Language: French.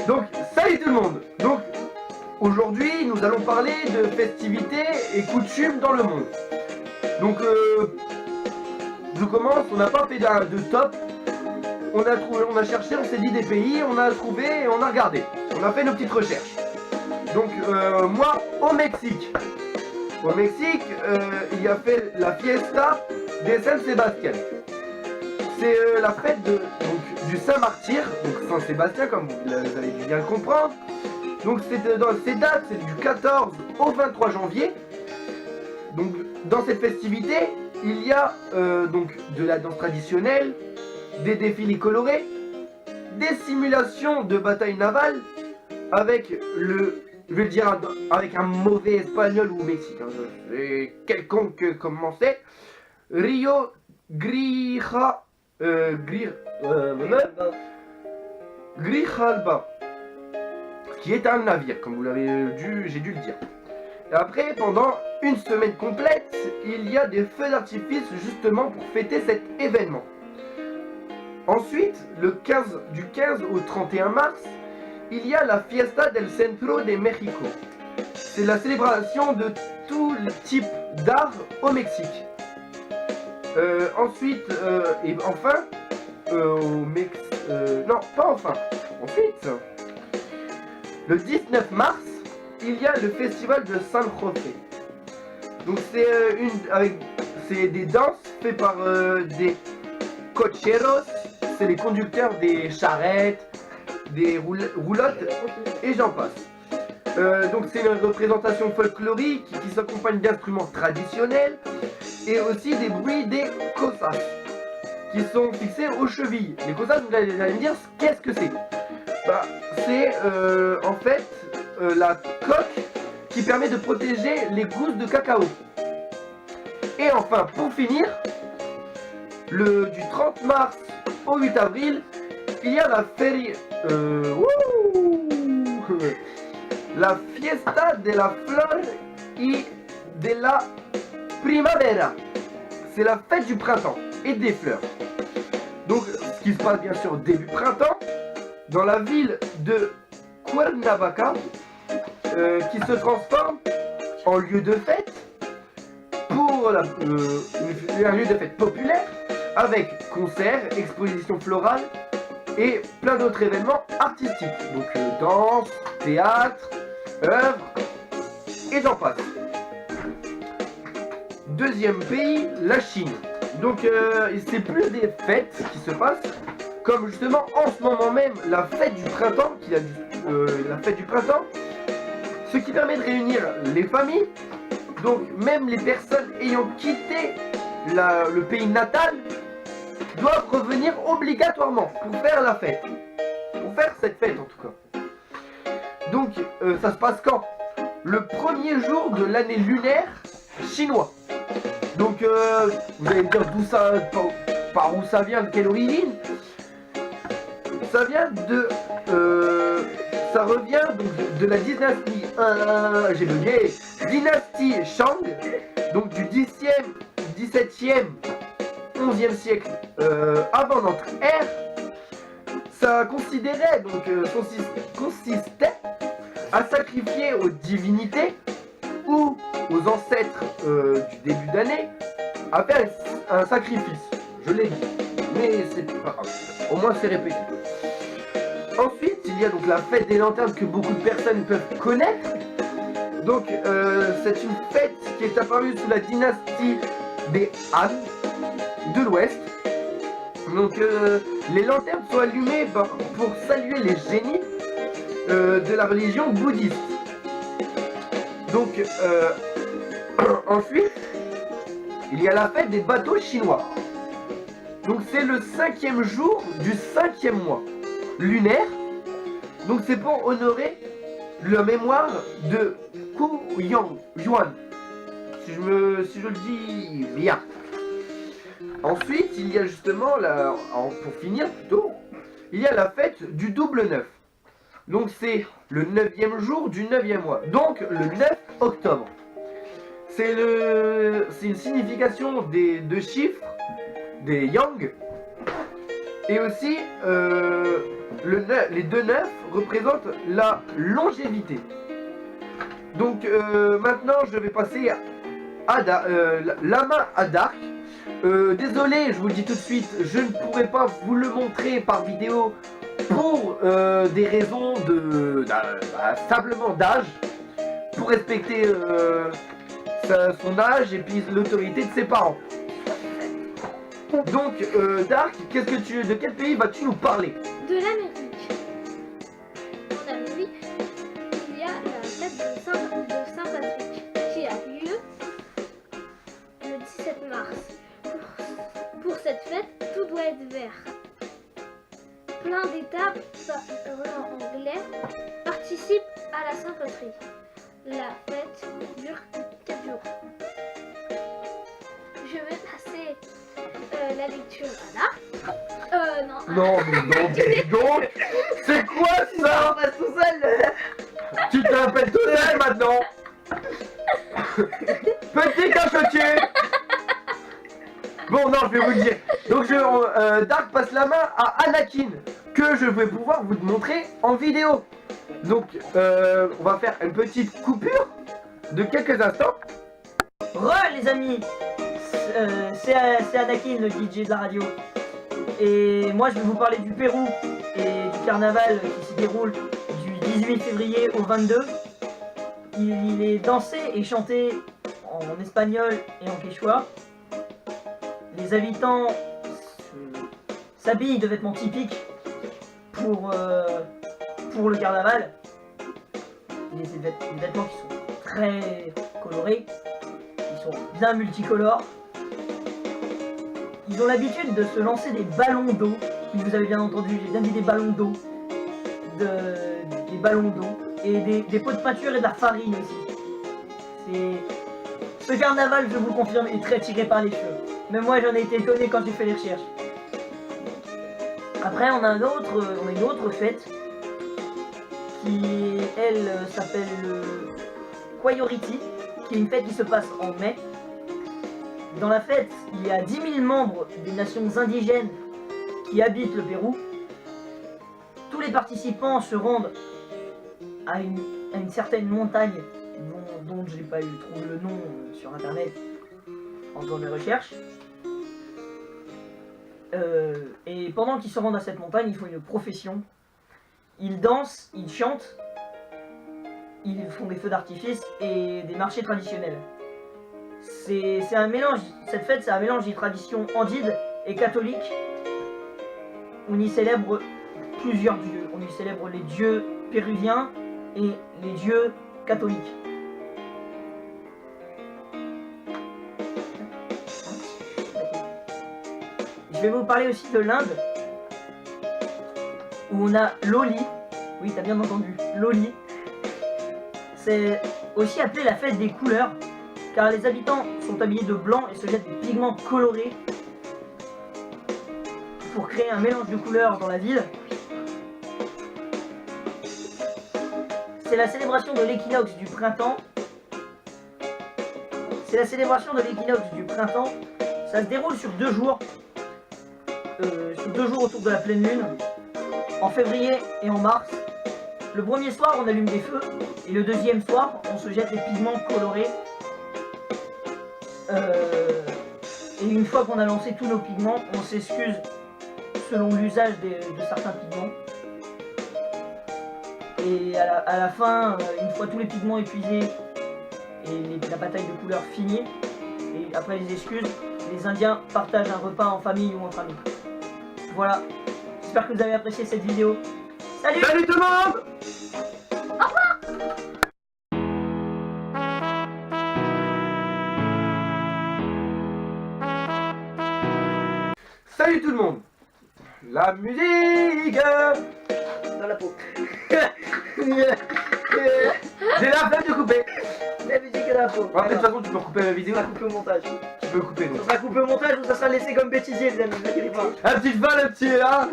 Donc, salut tout le monde. Donc, aujourd'hui, nous allons parler de festivités et coutumes dans le monde. Donc, je commence, on n'a pas fait de top. On a cherché, on s'est dit des pays, on a trouvé et on a regardé. On a fait nos petites recherches. Donc, moi, au Mexique. Au Mexique, il y a fait la fiesta de San Sebastián. C'est la fête du Saint-Martyr, donc Saint-Sébastien, comme vous avez dû bien le comprendre. Donc dans ces dates, c'est du 14 au 23 janvier. Donc dans cette festivité, il y a donc de la danse traditionnelle, des défilés colorés, des simulations de batailles navales, avec je vais le dire avec un mauvais espagnol ou mexicain, c'est quelconque commencer, Rio Grijalba, qui est un navire, comme vous j'ai dû le dire. Et après, pendant une semaine complète, il y a des feux d'artifice justement pour fêter cet événement. Ensuite, du 15 au 31 mars, il y a la Fiesta del Centro de México. C'est la célébration de tout le type d'art au Mexique. Ensuite, et enfin, non, pas enfin. Ensuite, le 19 mars, il y a le festival de San José. Donc c'est des danses faites par des cocheros, c'est les conducteurs des charrettes, des roulottes et j'en passe. Donc c'est une représentation folklorique qui s'accompagne d'instruments traditionnels et aussi des bruits des cosas qui sont fixés aux chevilles. Les cosas, vous allez me dire qu'est-ce que c'est? Bah, c'est en fait la coque qui permet de protéger les gousses de cacao. Et enfin, pour finir, du 30 mars au 8 avril, il y a la feria, la fiesta de la flor y de la primavera. C'est la fête du printemps et des fleurs. Donc, ce qui se passe bien sûr début printemps, dans la ville de Cuernavaca, qui se transforme en lieu de fête pour un lieu de fête populaire avec concerts, expositions florales et plein d'autres événements artistiques. Donc danse, théâtre, œuvres et j'en passe. Deuxième pays, la Chine. Donc c'est plus des fêtes qui se passent, comme justement en ce moment même la fête du printemps, ce qui permet de réunir les familles. Donc même les personnes ayant quitté le pays natal doivent revenir obligatoirement pour faire la fête, pour faire cette fête en tout cas. Donc ça se passe quand? Le premier jour de l'année lunaire chinois. Donc vous allez me dire par où ça vient, de quelle origine? Ça vient ça revient donc de la dynastie, j'ai bugué, dynastie Shang, donc du 10e, 17e, 11e siècle avant notre ère. Ça considérait, donc consistait à sacrifier aux divinités ou aux ancêtres du début d'année, à faire un sacrifice. Je l'ai dit, mais c'est pas grave, au moins c'est répété. Ensuite, il y a donc la fête des lanternes que beaucoup de personnes peuvent connaître. Donc, c'est une fête qui est apparue sous la dynastie des Han de l'Ouest. Donc, les lanternes sont allumées pour saluer les génies de la religion bouddhiste. Donc, ensuite, il y a la fête des bateaux chinois. Donc, c'est le 5e jour du 5e mois lunaire. Donc c'est pour honorer la mémoire de Ku Yuan, si je le dis bien. Ensuite, il y a justement, pour finir plutôt, il y a la fête du double 9. Donc c'est le 9e jour du 9e mois, donc le 9 octobre. C'est une signification des deux chiffres, des yang, Et aussi, les 2 9 représentent la longévité. Donc maintenant, je vais passer à la main à Dark. Désolé, je vous le dis tout de suite, je ne pourrai pas vous le montrer par vidéo pour des raisons simplement d'âge, pour respecter son âge et puis l'autorité de ses parents. Donc, Dark, de quel pays vas-tu nous parler? De l'Amérique. En Amérique, il y a la fête de Saint-Patrick qui a lieu le 17 mars. Pour cette fête, tout doit être vert. Plein d'États anglais participent à la Saint-Patrick. La fête dure 4 jours. Je vais passer la lecture à là. Non, mais donc, c'est quoi ça? On passe tout seul. Tu t'appelles tout seul maintenant. Petit cachotier. Bon, non, je vais vous le dire. Donc, Dark passe la main à Anakin, que je vais pouvoir vous montrer en vidéo. Donc, on va faire une petite coupure de quelques instants. Les amis, c'est Anakin, le DJ de la radio. Et moi je vais vous parler du Pérou et du carnaval qui se déroule du 18 février au 22. Il est dansé et chanté en espagnol et en quechua. Les habitants s'habillent de vêtements typiques pour le carnaval. Des vêtements qui sont très colorés, qui sont bien multicolores. Ils ont l'habitude de se lancer des ballons d'eau. Oui, vous avez bien entendu, j'ai bien dit des ballons d'eau. Des ballons d'eau. Et des pots de peinture et de la farine aussi. Ce carnaval, je vous le confirme, est très tiré par les cheveux. Même moi, j'en ai été étonné quand j'ai fait les recherches. Après, on a une autre fête qui, elle, s'appelle le Kwayoriti, qui est une fête qui se passe en mai. Dans la fête, il y a 10 000 membres des nations indigènes qui habitent le Pérou. Tous les participants se rendent à une certaine montagne dont je n'ai pas trouvé le nom sur internet en faisant mes recherches. Et pendant qu'ils se rendent à cette montagne, ils font une profession. Ils dansent, ils chantent, ils font des feux d'artifice et des marchés traditionnels. C'est un mélange, cette fête c'est un mélange des traditions andides et catholiques. On y célèbre plusieurs dieux. On y célèbre les dieux péruviens et les dieux catholiques. Je vais vous parler aussi de l'Inde, où on a l'Holi. Oui, t'as bien entendu, l'Holi. C'est aussi appelé la fête des couleurs, car les habitants sont habillés de blanc et se jettent des pigments colorés pour créer un mélange de couleurs dans la ville. C'est la célébration de l'équinoxe du printemps. Ça se déroule sur 2 jours. Sur 2 jours autour de la pleine lune, en février et en mars. Le premier soir, on allume des feux, et le deuxième soir, on se jette les pigments colorés. Et une fois qu'on a lancé tous nos pigments, on s'excuse selon l'usage de certains pigments. Et à la fin, une fois tous les pigments épuisés et la bataille de couleurs finie, et après les excuses, les Indiens partagent un repas en famille ou entre amis. Voilà, j'espère que vous avez apprécié cette vidéo. Salut! Salut tout le monde! Salut tout le monde! La musique Dans la peau. J'ai la flemme de couper. La musique dans la peau. Après, de toute façon, tu peux couper la vidéo. Ça sera coupé au montage. Tu peux couper donc. Ça sera coupé au montage ou ça sera laissé comme bêtisier, les amis, ne vous inquiétez pas. Un petit fan, un petit là.